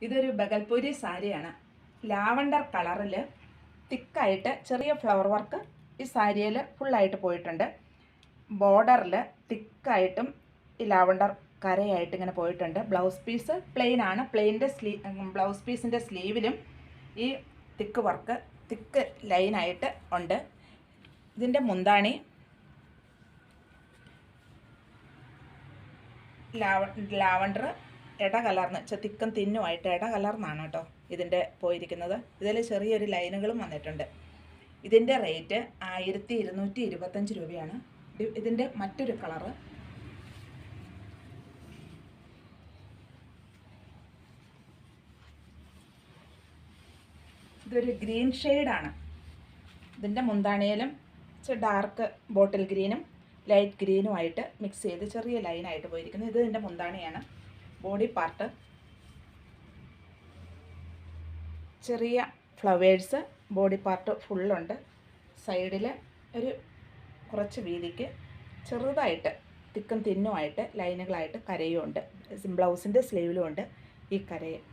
ഇതൊരു ബഗൽപൂരി സാരിയാണ്. ലാവണ്ടർ കളറിൽ തിക്കായിട്ട് ചെറിയ ഫ്ലവർ വർക്ക് ഈ സാരിയിൽ ഫുള്ളായിട്ട് പോയിട്ടുണ്ട്. ബോർഡറിൽ തിക്കായിട്ടും ഈ ലാവണ്ടർ കരയായിട്ട് ഇങ്ങനെ പോയിട്ടുണ്ട്. ബ്ലൗസ് പീസ് പ്ലെയിൻ ആണ്. ബ്ലൗസ് പീസിൻ്റെ സ്ലീവിലും ഈ തിക്ക് വർക്ക് തിക്ക് ലൈനായിട്ട് ഉണ്ട്. ഇതിൻ്റെ മുന്താണി ലാവണ്ടർ ഇട കലർന്ന് തിക്കും തിന്നുമായിട്ട് ഇട കലർന്നാണ് കേട്ടോ ഇതിൻ്റെ പോയിരിക്കുന്നത്. ഇതിൽ ചെറിയൊരു ലൈനുകളും വന്നിട്ടുണ്ട്. ഇതിൻ്റെ റേറ്റ് 1225 രൂപയാണ്. ഇതിൻ്റെ മറ്റൊരു കളറ് ഇതൊരു ഗ്രീൻ ഷെയ്ഡാണ്. ഇതിൻ്റെ മുന്താണിയിലും ഡാർക്ക് ബോട്ടിൽ ഗ്രീനും ലൈറ്റ് ഗ്രീനുമായിട്ട് മിക്സ് ചെയ്ത് ചെറിയ ലൈനായിട്ട് പോയിരിക്കുന്നത്. ഇത് ഇതിൻ്റെ മുന്താണിയാണ്. ബോഡി പാർട്ട് ചെറിയ ഫ്ലവേഴ്സ്, ബോഡി പാർട്ട് ഫുള്ളുണ്ട്. സൈഡിൽ ഒരു കുറച്ച് വീതിക്ക് ചെറുതായിട്ട് തിക്കും തിന്നുമായിട്ട് ലൈനുകളായിട്ട് കരയും ഉണ്ട്. ബ്ലൗസിൻ്റെ സ്ലീവിലും ഉണ്ട് ഈ കരയും.